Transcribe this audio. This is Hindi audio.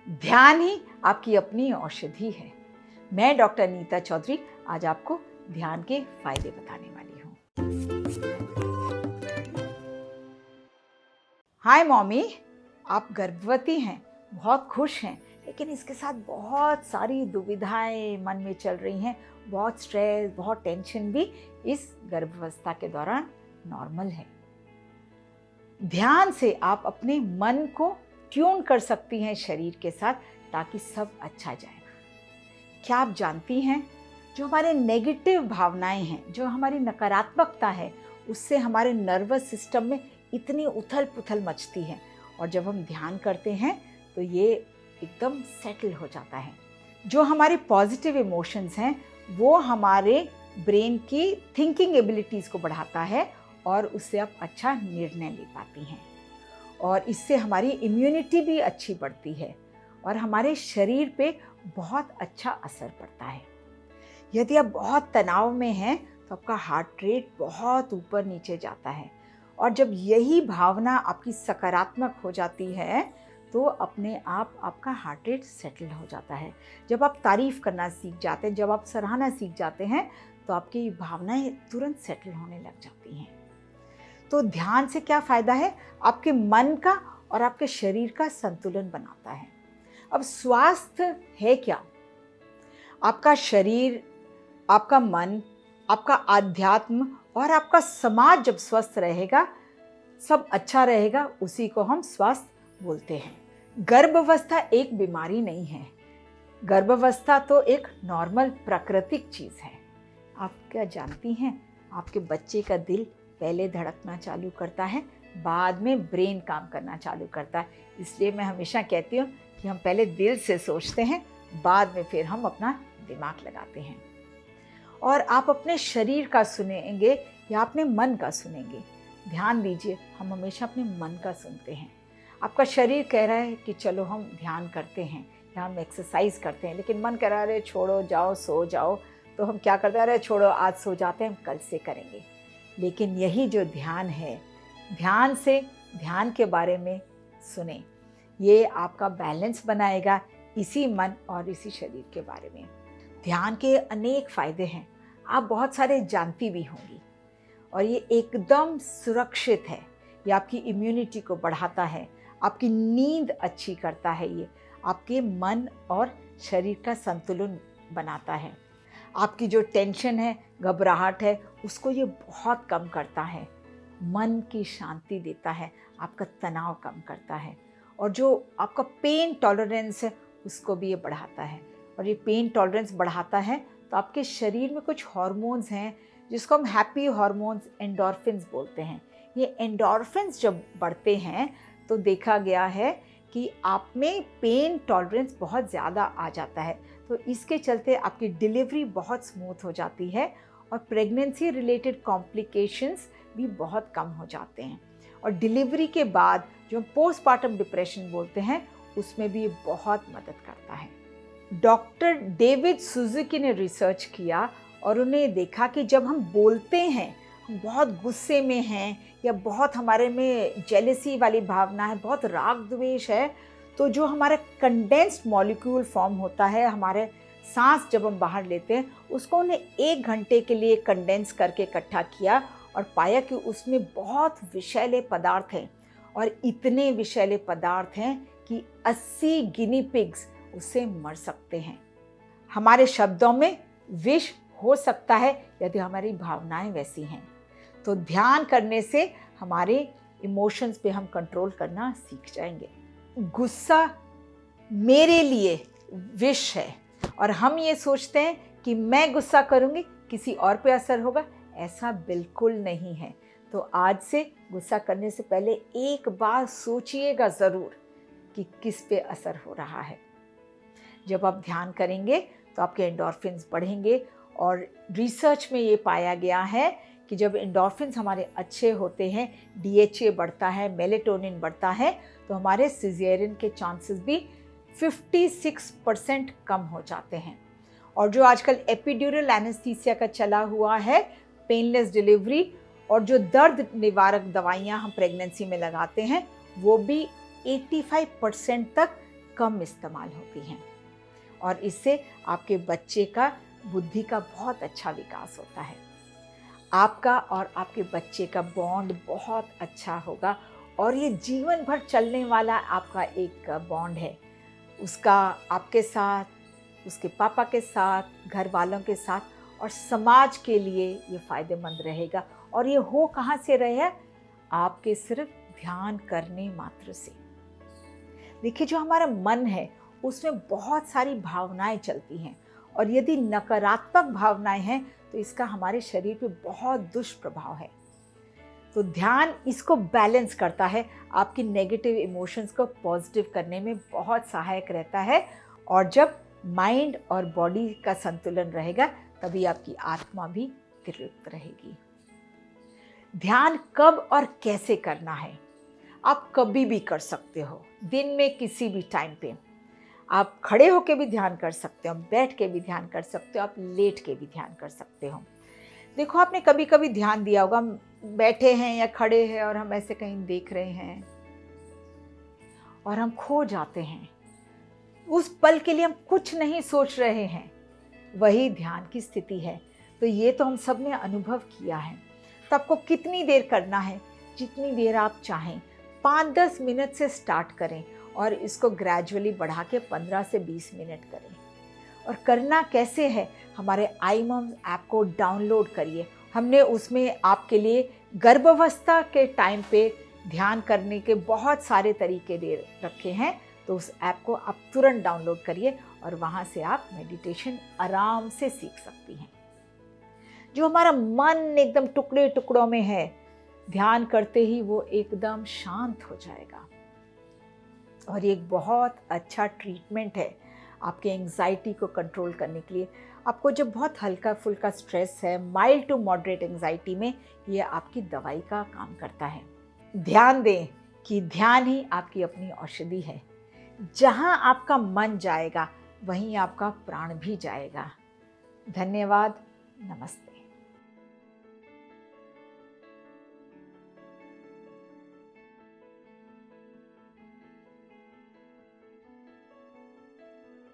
ध्यान ही आपकी अपनी औषधि है। मैं डॉक्टर नीता चौधरी आज आपको ध्यान के फायदे बताने वाली हूँ। हाय मॉमी, आप गर्भवती हैं, बहुत खुश हैं, लेकिन इसके साथ बहुत सारी दुविधाएं मन में चल रही हैं। बहुत स्ट्रेस, बहुत टेंशन भी इस गर्भावस्था के दौरान नॉर्मल है। ध्यान से आप अपने मन को ट्यून कर सकती हैं शरीर के साथ, ताकि सब अच्छा जाए। क्या आप जानती हैं, जो हमारे नेगेटिव भावनाएं हैं, जो हमारी नकारात्मकता है, उससे हमारे नर्वस सिस्टम में इतनी उथल पुथल मचती है, और जब हम ध्यान करते हैं तो ये एकदम सेटल हो जाता है। जो हमारे पॉजिटिव इमोशंस हैं वो हमारे ब्रेन की थिंकिंग एबिलिटीज़ को बढ़ाता है, और उससे आप अच्छा निर्णय ले पाती हैं, और इससे हमारी इम्यूनिटी भी अच्छी बढ़ती है, और हमारे शरीर पे बहुत अच्छा असर पड़ता है। यदि आप बहुत तनाव में हैं तो आपका हार्ट रेट बहुत ऊपर नीचे जाता है, और जब यही भावना आपकी सकारात्मक हो जाती है तो अपने आप आपका हार्ट रेट सेटल हो जाता है। जब आप तारीफ़ करना सीख जाते हैं, जब आप सराहना सीख जाते हैं, तो आपकी भावनाएं तुरंत सेटल होने लग जाती हैं। तो ध्यान से क्या फ़ायदा है? आपके मन का और आपके शरीर का संतुलन बनाता है। अब स्वास्थ्य है क्या? आपका शरीर, आपका मन, आपका आध्यात्म और आपका समाज जब स्वस्थ रहेगा, सब अच्छा रहेगा, उसी को हम स्वास्थ्य बोलते हैं। गर्भावस्था एक बीमारी नहीं है। गर्भावस्था तो एक नॉर्मल प्राकृतिक चीज़ है। आप क्या जानती हैं, आपके बच्चे का दिल पहले धड़कना चालू करता है, बाद में ब्रेन काम करना चालू करता है। इसलिए मैं हमेशा कहती हूँ कि हम पहले दिल से सोचते हैं, बाद में फिर हम अपना दिमाग लगाते हैं। और आप अपने शरीर का सुनेंगे या अपने मन का सुनेंगे? ध्यान दीजिए, हम हमेशा अपने मन का सुनते हैं। आपका शरीर कह रहा है कि चलो हम ध्यान करते हैं या हम एक्सरसाइज करते हैं, लेकिन मन कह रहा है अरे छोड़ो, जाओ सो जाओ। तो हम क्या करते हैं, अरे छोड़ो आज सो जाते हैं, हम कल से करेंगे। लेकिन यही जो ध्यान है, ध्यान से ध्यान के बारे में सुने, ये आपका बैलेंस बनाएगा इसी मन और इसी शरीर के बारे में। ध्यान के अनेक फ़ायदे हैं, आप बहुत सारे जानती भी होंगी, और ये एकदम सुरक्षित है। ये आपकी इम्यूनिटी को बढ़ाता है, आपकी नींद अच्छी करता है, ये आपके मन और शरीर का संतुलन बनाता है। आपकी जो टेंशन है, घबराहट है, उसको ये बहुत कम करता है। मन की शांति देता है, आपका तनाव कम करता है, और जो आपका पेन टॉलरेंस है उसको भी ये बढ़ाता है। और ये पेन टॉलरेंस बढ़ाता है तो आपके शरीर में कुछ हार्मोन्स हैं जिसको हम हैप्पी हार्मोन्स, एंडोर्फिन्स बोलते हैं। ये एंडोर्फिन्स जब बढ़ते हैं तो देखा गया है कि आप में पेन टॉलरेंस बहुत ज़्यादा आ जाता है। तो इसके चलते आपकी डिलीवरी बहुत स्मूथ हो जाती है, और प्रेगनेंसी रिलेटेड कॉम्प्लिकेशंस भी बहुत कम हो जाते हैं। और डिलीवरी के बाद जो पोस्टपार्टम डिप्रेशन बोलते हैं, उसमें भी ये बहुत मदद करता है। डॉक्टर डेविड सुजुकी ने रिसर्च किया और उन्हें देखा कि जब हम बोलते हैं, हम बहुत गुस्से में हैं या बहुत हमारे में जेलसी वाली भावना है, बहुत राग द्वेष है, तो जो हमारा कंडेंस्ड मॉलिक्यूल फॉर्म होता है, हमारे सांस जब हम बाहर लेते हैं, उसको उन्हें 1 घंटे के लिए कंडेंस करके इकट्ठा किया, और पाया कि उसमें बहुत विषैले पदार्थ हैं, और इतने विषैले पदार्थ हैं कि 80 गिनी पिग्स उससे मर सकते हैं। हमारे शब्दों में विष हो सकता है यदि हमारी भावनाएं वैसी हैं। तो ध्यान करने से हमारे इमोशंस पे हम कंट्रोल करना सीख जाएंगे। गुस्सा मेरे लिए विष है, और हम ये सोचते हैं कि मैं गुस्सा करूँगी किसी और पे असर होगा। ऐसा बिल्कुल नहीं है। तो आज से गुस्सा करने से पहले एक बार सोचिएगा ज़रूर कि किस पे असर हो रहा है। जब आप ध्यान करेंगे तो आपके एंडोर्फिन्स बढ़ेंगे, और रिसर्च में ये पाया गया है कि जब एंडोर्फिन्स हमारे अच्छे होते हैं, DHA बढ़ता है, मेलेटोनिन बढ़ता है, तो हमारे सिजेरियन के चांसेस भी 56% कम हो जाते हैं। और जो आजकल एपिड्यूरल एनेस्थीसिया का चला हुआ है, पेनलेस डिलीवरी, और जो दर्द निवारक दवाइयाँ हम प्रेगनेंसी में लगाते हैं, वो भी 85% तक कम इस्तेमाल होती हैं और इससे आपके बच्चे का बुद्धि का बहुत अच्छा विकास होता है। आपका और आपके बच्चे का बॉन्ड बहुत अच्छा होगा और ये जीवन भर चलने वाला आपका एक बॉन्ड है। उसका आपके साथ, उसके पापा के साथ, घर वालों के साथ और समाज के लिए ये फ़ायदेमंद रहेगा। और ये हो कहाँ से रहे? आपके सिर्फ ध्यान करने मात्र से। देखिए, जो हमारा मन है उसमें बहुत सारी भावनाएं चलती हैं और यदि नकारात्मक भावनाएं हैं तो इसका हमारे शरीर पे बहुत दुष्प्रभाव है। तो ध्यान इसको बैलेंस करता है, आपकी नेगेटिव इमोशंस को पॉजिटिव करने में बहुत सहायक रहता है। और जब माइंड और बॉडी का संतुलन रहेगा तभी आपकी आत्मा भी तृप्त रहेगी। ध्यान कब और कैसे करना है? आप कभी भी कर सकते हो, दिन में किसी भी टाइम पे। आप खड़े होकर भी ध्यान कर सकते हो, बैठ के भी ध्यान कर सकते हो, आप लेट के भी ध्यान कर सकते हो। देखो, आपने कभी कभी ध्यान दिया होगा, बैठे हैं या खड़े हैं और हम ऐसे कहीं देख रहे हैं और हम खो जाते हैं। उस पल के लिए हम कुछ नहीं सोच रहे हैं, वही ध्यान की स्थिति है। तो ये तो हम सब ने अनुभव किया है। तो आपको कितनी देर करना है? जितनी देर आप चाहें। 5-10 मिनट से स्टार्ट करें और इसको ग्रेजुअली बढ़ा के 15 से 20 मिनट करें। और करना कैसे है? हमारे iMoms ऐप को डाउनलोड करिए। हमने उसमें आपके लिए गर्भावस्था के टाइम पे ध्यान करने के बहुत सारे तरीके दे रखे हैं। तो उस ऐप को आप तुरंत डाउनलोड करिए और वहाँ से आप मेडिटेशन आराम से सीख सकती हैं। जो हमारा मन एकदम टुकड़े टुकड़ों में है, ध्यान करते ही वो एकदम शांत हो जाएगा। और ये एक बहुत अच्छा ट्रीटमेंट है आपके एंग्जाइटी को कंट्रोल करने के लिए। आपको जब बहुत हल्का फुल्का स्ट्रेस है, माइल्ड टू मॉडरेट एंग्जाइटी में, ये आपकी दवाई का काम करता है। ध्यान दें कि ध्यान ही आपकी अपनी औषधि है। जहाँ आपका मन जाएगा वहीं आपका प्राण भी जाएगा। धन्यवाद। नमस्ते।